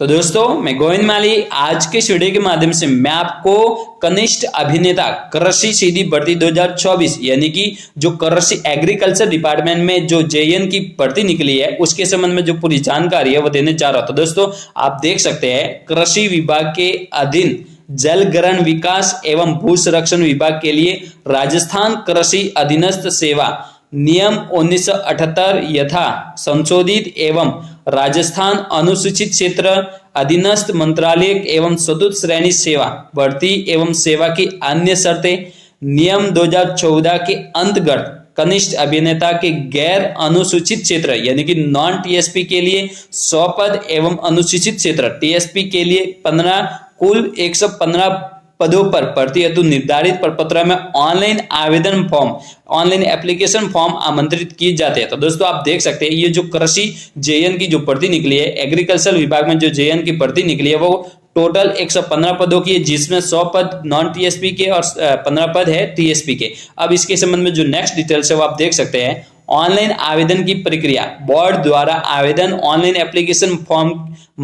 तो दोस्तों मैं गोविंद माली आज के इस वीडियो के माध्यम से मैं आपको कनिष्ठ अभिनेता कृषि सीधी भर्ती 2024 यानी कि जो कृषि एग्रीकल्चर डिपार्टमेंट में जो जेईएन की भर्ती निकली है उसके संबंध में जो पूरी जानकारी है वो देने जा रहा हूं। तो दोस्तों आप देख सकते हैं कृषि विभाग के अधीन जल ग्रहण विकास एवं भू संरक्षण विभाग के लिए राजस्थान कृषि अधीनस्थ सेवा नियम 1978 यथा संशोधित एवं राजस्थान अनुसूचित क्षेत्र अधीनस्थ मंत्रालय एवं चतुर्थ श्रेणी सेवा भर्ती एवं सेवा की अन्य शर्तें नियम 2014 के अंतर्गत कनिष्ठ अभिनेता के गैर अनुसूचित क्षेत्र यानी कि नॉन टीएसपी के लिए 100 पद एवं अनुसूचित क्षेत्र टीएसपी के लिए 15 कुल 115 पदों पर भर्ती हेतु निर्धारित प्रपत्र में ऑनलाइन आवेदन फॉर्म ऑनलाइन एप्लीकेशन फॉर्म आमंत्रित किए जाते हैं। तो दोस्तों आप देख सकते हैं ये जो कृषि जेईएन की जो भर्ती निकली है एग्रीकल्चर विभाग में जो जेईएन की भर्ती निकली है वो टोटल 115 पदों की है जिसमें 100 पद नॉन टीएसपी के और 15 पद है टीएसपी के। अब इसके संबंध में जो नेक्स्ट डिटेल्स है वो आप देख सकते हैं। ऑनलाइन आवेदन की प्रक्रिया बोर्ड द्वारा आवेदन ऑनलाइन एप्लीकेशन फॉर्म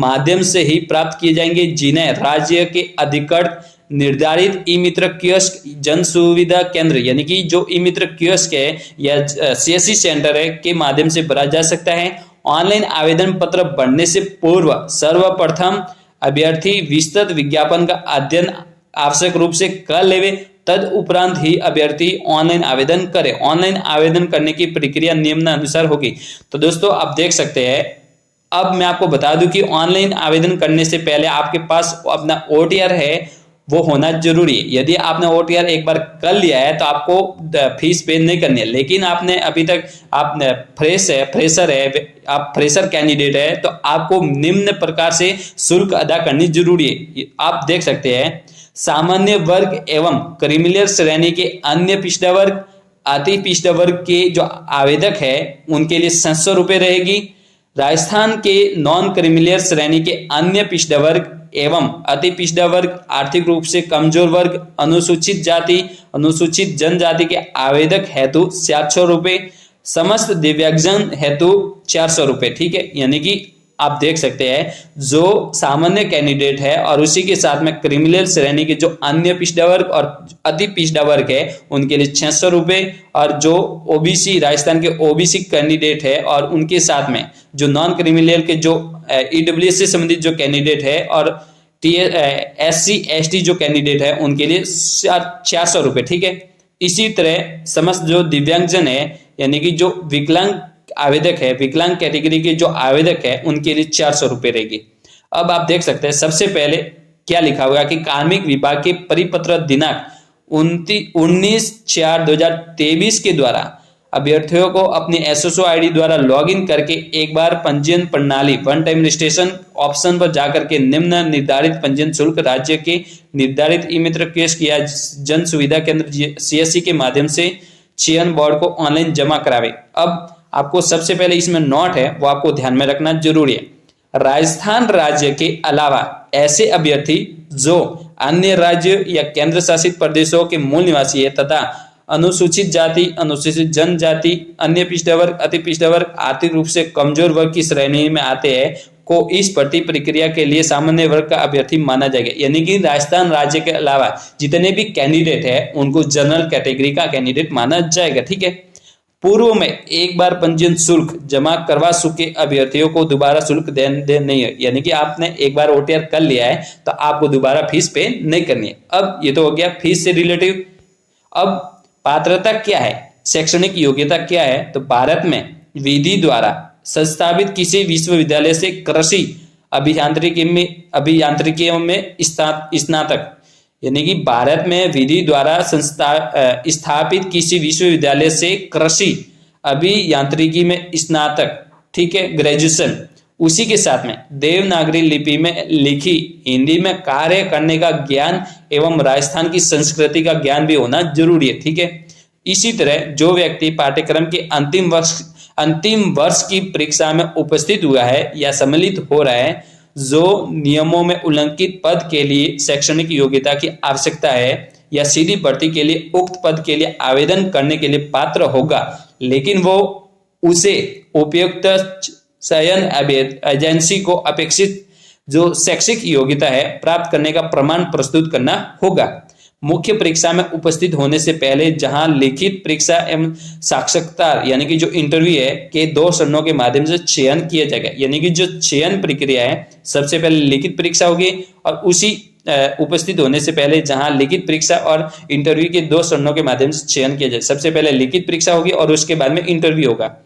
माध्यम से ही प्राप्त किए जाएंगे जिन्हें राज्य के अधिकृत निर्धारित ई मित्र कियोस्क जन सुविधा केंद्र यानी कि जो ई मित्र कियोस्क है या सीएससी सेंटर है के माध्यम से भरा जा सकता है। ऑनलाइन आवेदन पत्र भरने से पूर्व सर्वप्रथम अभ्यर्थी विस्तृत विज्ञापन का अध्ययन आवश्यक रूप से कर लेवे तद उपरांत ही अभ्यर्थी ऑनलाइन आवेदन करे। ऑनलाइन आवेदन करने की प्रक्रिया निम्नानुसार होगी। तो दोस्तों आप देख सकते हैं। अब मैं आपको बता दूं कि ऑनलाइन आवेदन करने से पहले आपके पास अपना ओटीआर है वो होना जरूरी है। यदि आपने ओटीआर एक बार कर लिया है तो आपको फीस पे नहीं करनी है, लेकिन आपने अभी तक आप फ्रेशर है आप फ्रेशर कैंडिडेट है तो आपको निम्न प्रकार से शुल्क अदा करनी जरूरी है। आप देख सकते हैं सामान्य वर्ग एवं क्रीमिलियर श्रेणी के अन्य पिछड़ा वर्ग अति पिछड़ा वर्ग के जो आवेदक है उनके लिए 700 रुपये रहेगी। राजस्थान के नॉन क्रीमिलियर श्रेणी के अन्य पिछड़ा वर्ग एवं अति पिछड़ा वर्ग आर्थिक रूप से कमजोर वर्ग अनुसूचित जाति अनुसूचित जनजाति के आवेदक हेतु 700 रुपये समस्त दिव्यांगजन हेतु 400 रुपये। ठीक है, यानी कि आप देख सकते हैं जो सामान्य कैंडिडेट है और उसी के साथ में क्रिमिनल श्रेणी के जो अन्य पिछड़ा वर्ग और अति पिछड़ा वर्ग है उनके लिए 600 रुपये और जो ओबीसी राजस्थान के ओबीसी कैंडिडेट है और उनके साथ में जो नॉन क्रिमिनल के जो ईडब्ल्यूएस से संबंधित जो कैंडिडेट है और एससी एसटी जो कैंडिडेट है उनके लिए 400 रुपये। ठीक है, इसी तरह समस्त जो दिव्यांगजन है यानी कि जो विकलांग आवेदक है विकलांग कैटेगरी के जो आवेदक है उनके लिए 400 रुपये रहेगी। अब आप देख सकते हैं सबसे पहले क्या लिखा हुआ कि कार्मिक विभाग के परिपत्र दिनांक 19/4/2023 के द्वारा अभ्यर्थियों को अपनी एसएसओ आईडी द्वारा लॉगिन करके एक बार पंजीयन प्रणाली वन टाइम रजिस्ट्रेशन ऑप्शन पर जाकर के निम्न निर्धारित पंजीयन शुल्क राज्य के निर्धारित ई मित्र कियोस्क या जन सुविधा केंद्र सीएससी के माध्यम से चयन बोर्ड को ऑनलाइन जमा करावे। अब आपको सबसे पहले इसमें नोट है वो आपको ध्यान में रखना जरूरी है। राजस्थान राज्य के अलावा ऐसे अभ्यर्थी जो अन्य राज्य या केंद्र शासित प्रदेशों के मूल निवासी है तथा अनुसूचित जाति अनुसूचित जनजाति अन्य पिछड़ा वर्ग अति पिछड़ा वर्ग आर्थिक रूप से कमजोर वर्ग की श्रेणी में आते हैं को इस भर्ती प्रक्रिया के लिए सामान्य वर्ग का अभ्यर्थी माना जाएगा। यानी कि राजस्थान राज्य के अलावा जितने भी कैंडिडेट है उनको जनरल कैटेगरी का कैंडिडेट माना जाएगा। ठीक है, पूर्व में एक बार पंजीयन शुल्क जमा करवा चुके अभ्यर्थियों को दोबारा शुल्क देने नहीं है। यानी कि आपने एक बार ओटीआर कर लिया है तो आपको दोबारा फीस पे नहीं करनी है। अब ये तो हो गया फीस से रिलेटिव। अब पात्रता क्या है, शैक्षणिक योग्यता क्या है, तो भारत में विधि द्वारा संस्थापित किसी विश्वविद्यालय से कृषि अभियांत्रिकी में स्नातक यानी कि भारत में विधि द्वारा स्थापित किसी विश्वविद्यालय से कृषि अभियांत्रिकी में स्नातक, ठीक है, ग्रेजुएशन, उसी के साथ में देवनागरी लिपि में लिखी हिंदी में कार्य करने का ज्ञान एवं राजस्थान की संस्कृति का ज्ञान भी होना जरूरी है। ठीक है, इसी तरह जो व्यक्ति पाठ्यक्रम के अंतिम वर्ष की परीक्षा में उपस्थित हुआ है या सम्मिलित हो रहा है जो नियमों में उल्लिखित पद के लिए शैक्षणिक योग्यता की आवश्यकता है या सीधी भर्ती के लिए उक्त पद के लिए आवेदन करने के लिए पात्र होगा, लेकिन वो उसे उपयुक्त चयन एजेंसी को अपेक्षित जो शैक्षिक योग्यता है प्राप्त करने का प्रमाण प्रस्तुत करना होगा। मुख्य परीक्षा में उपस्थित होने से पहले जहां लिखित परीक्षा एवं साक्षात्कार यानी कि जो इंटरव्यू है के 2 चरणों के माध्यम से चयन किया जाएगा। यानी कि जो चयन प्रक्रिया है, सबसे पहले लिखित परीक्षा होगी और उसी उपस्थित होने से पहले जहां लिखित परीक्षा और इंटरव्यू के 2 चरणों के माध्यम से चयन किया जाए। सबसे पहले लिखित परीक्षा होगी और उसके बाद में इंटरव्यू होगा।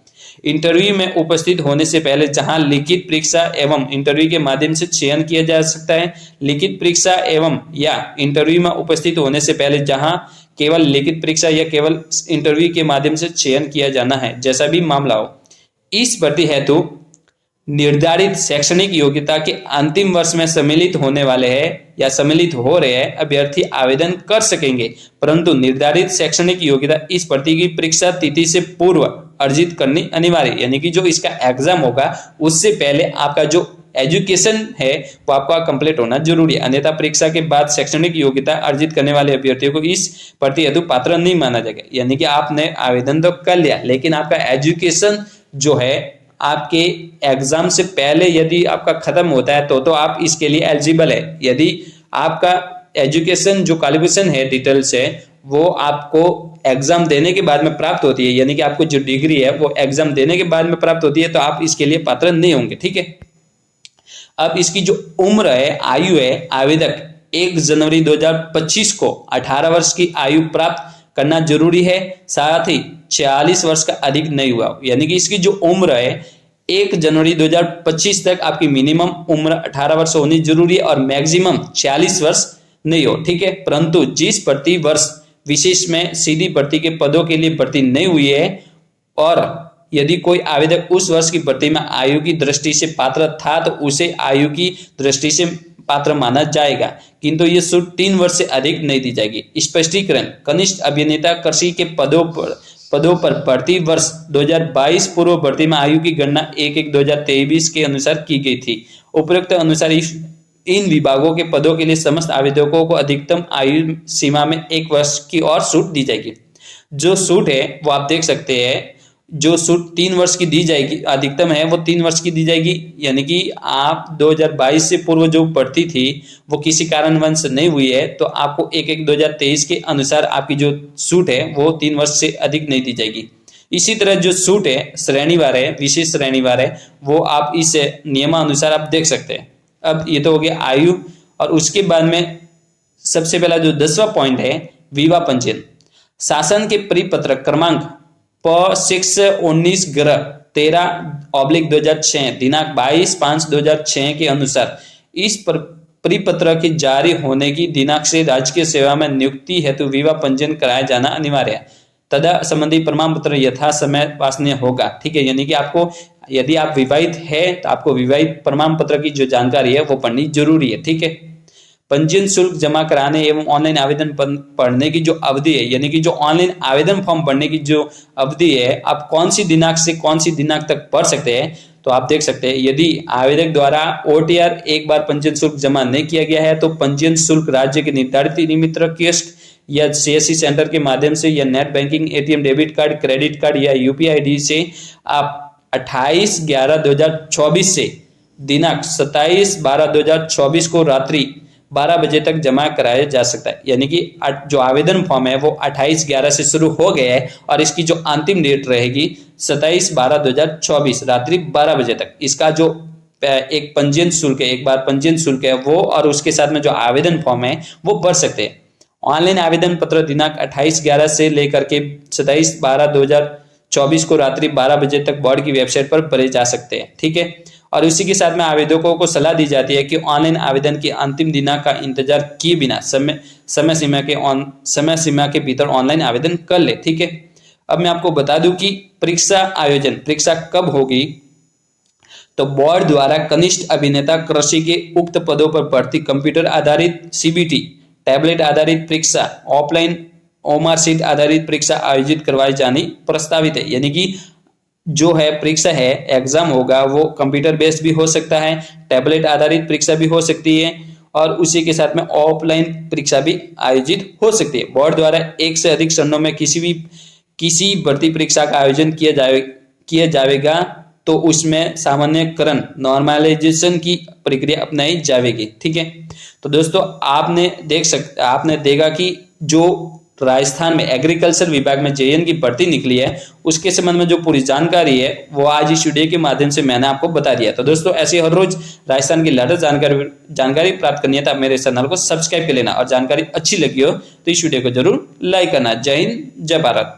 इंटरव्यू में उपस्थित होने से पहले जहां लिखित परीक्षा एवं इंटरव्यू के माध्यम से चयन किया जा सकता है, लिखित परीक्षा एवं या इंटरव्यू में उपस्थित होने से पहले जहां केवल लिखित परीक्षा या केवल इंटरव्यू के माध्यम से चयन किया जाना है, जैसा भी मामला हो। इस भर्ती हेतु निर्धारित शैक्षणिक योग्यता के अंतिम वर्ष में सम्मिलित होने वाले हैं या सम्मिलित हो रहे हैं अभ्यर्थी आवेदन कर सकेंगे, परंतु निर्धारित शैक्षणिक योग्यता इस भर्ती की परीक्षा तिथि से पूर्व अर्जित करनी अनिवार्य। यानी कि जो इसका एग्जाम होगा उससे पहले आपका जो एजुकेशन है वो आपका कंप्लीट होना जरूरी है, अन्यथा परीक्षा के बाद शैक्षणिक योग्यता अर्जित करने वाले अभ्यर्थियों को इस भर्ती हेतु पात्र नहीं माना जाएगा। यानी कि आपने आवेदन तो कर लिया, लेकिन आपका एजुकेशन जो है आपके एग्जाम से पहले यदि आपका खत्म होता है तो आप इसके लिए एलिजिबल है। यदि आपका एजुकेशन जो क्वालिफिकेशन है डिटेल्स है वो आपको एग्जाम देने के बाद में प्राप्त होती है, यानी कि आपको जो डिग्री है वो एग्जाम देने के बाद में प्राप्त होती है, तो आप इसके लिए पात्र नहीं होंगे। ठीक है, अब इसकी जो उम्र है, आयु है, आवेदक 1 जनवरी 2025 को 18 वर्ष की आयु प्राप्त करना जरूरी है, साथ ही 46 वर्ष का अधिक नहीं हुआ। यानी कि इसकी जो उम्र है 1 जनवरी 2025 तक आपकी मिनिमम उम्र 18 वर्ष होनी जरूरी है और मैक्सिमम 46 वर्ष नहीं हो। ठीक है, परंतु जिस भर्ती वर्ष विशेष में सीधी भर्ती के पदों के लिए भर्ती नहीं हुई है और यदि कोई आवेदक उस वर्ष की भर्ती में आयु की दृष्टि से पात्र था तो उसे आयु की दृष्टि से पात्र माना जाएगा, किंतु ये छूट 3 वर्ष से अधिक नहीं दी जाएगी। स्पष्टीकरण, कनिष्ठ अभिनेता कृषि के पदों पर भर्ती वर्ष 2022 पूर्व भर्ती में आयु की गणना 1/1/2023 के अनुसार की गई थी। उपरोक्त अनुसार इन विभागों के पदों के लिए समस्त आवेदकों को अधिकतम आयु सीमा में 1 वर्ष की और छूट दी जाएगी। जो छूट है वो आप देख सकते हैं, जो छूट 3 वर्ष की दी जाएगी, अधिकतम है वो 3 वर्ष की दी जाएगी। यानी कि आप 2022 से पूर्व जो भर्ती थी वो किसी कारणवश नहीं हुई है तो आपको 1/1/2023 के अनुसार आपकी जो छूट है वो 3 वर्ष से अधिक नहीं दी जाएगी। इसी तरह जो छूट है श्रेणीवार है, विशेष श्रेणीवार है, वो आप इस नियमानुसार आप देख सकते हैं। अब ये तो हो गया आयु, और उसके बाद में सबसे पहला जो 10वां पॉइंट है विवाह पंजीयन। शासन के परिपत्र क्रमांक P619 ग्रह 13/2006 दिनांक 22/5/2006 के अनुसार इस परिपत्र के जारी होने की दिनांक से राजकीय सेवा में नियुक्ति हेतु विवाह पंजीयन कराया जाना अनिवार्य है तथा संबंधी प्रमाण पत्र यथा समय वासनीय होगा। ठीक है, यानी कि आपको यदि आप विवाहित है तो आपको विवाहित प्रमाण पत्र की जो जानकारी है वो पढ़नी जरूरी है। ठीक है, पंजीयन शुल्क जमा कराने एवं ऑनलाइन आवेदन पढ़ने की जो अवधि है, यानी कि जो ऑनलाइन आवेदन फॉर्म भरने की जो अवधि है, आप कौन सी दिनांक से कौन सी दिनांक तक भर सकते हैं, तो आप देख सकते हैं यदि आवेदक द्वारा OTR एक बार पंजीयन शुल्क जमा नहीं किया गया है तो पंजीयन शुल्क राज्य के निर्धारित निमित्र कियोस्क या CSC सेंटर के माध्यम से या net banking, ATM debit card, credit card या UPI ID से आप 28/11/2024 से दिनांक 27/12/2024 को रात्रि 12 बजे तक जमा कराया जा सकता है। यानी कि जो आवेदन फॉर्म है वो 28/11 से शुरू हो गया है और इसकी जो अंतिम डेट रहेगी 27/12/2024 रात्रि 12 बजे तक। इसका जो एक पंजीयन शुल्क है, एक बार पंजीयन शुल्क है वो, और उसके साथ में जो आवेदन फॉर्म है वो भर सकते हैं। ऑनलाइन आवेदन पत्र दिनांक 28/11 से लेकर के 27/12/2024 को रात्रि 12 बजे तक बोर्ड की वेबसाइट पर भरे जा सकते हैं। ठीक है, और उसी के साथ में आवेदकों को सलाह दी जाती है कि ऑनलाइन आवेदन की अंतिम दिनांक का इंतजार किए बिना समय सीमा के भीतर ऑनलाइन आवेदन कर ले। ठीक है, अब मैं आपको बता दूं कि परीक्षा कब होगी। तो बोर्ड द्वारा कनिष्ठ अभिनेता कृषि के उक्त पदों पर भर्ती कंप्यूटर आधारित CBT, टैबलेट आधारित परीक्षा, ऑफलाइन OMR शीट आधारित परीक्षा आयोजित करवाई जानी प्रस्तावित है। यानी कि जो है परीक्षा है, एग्जाम होगा, वो कंप्यूटर बेस्ड भी हो सकता है, टैबलेट आधारित परीक्षा भी हो सकती है, और उसी के साथ में ऑफलाइन परीक्षा भी आयोजित हो सकती है। बोर्ड द्वारा एक से अधिक चरणों में किसी भर्ती परीक्षा का आयोजन किया जाएगा तो उसमें सामान्यकरण नॉर्मलाइजेशन की प्रक्रिया अपनाई जाएगी। ठीक है, तो दोस्तों आपने देखा कि जो राजस्थान में एग्रीकल्चर विभाग में जेएन की भर्ती निकली है उसके संबंध में जो पूरी जानकारी है वो आज इस वीडियो के माध्यम से मैंने आपको बता दिया। तो दोस्तों ऐसे हर रोज राजस्थान की लेटेस्ट जानकारी प्राप्त करनी है तो आप मेरे चैनल को सब्सक्राइब कर लेना, और जानकारी अच्छी लगी हो तो इस वीडियो को जरूर लाइक करना। जय हिंद, जय भारत।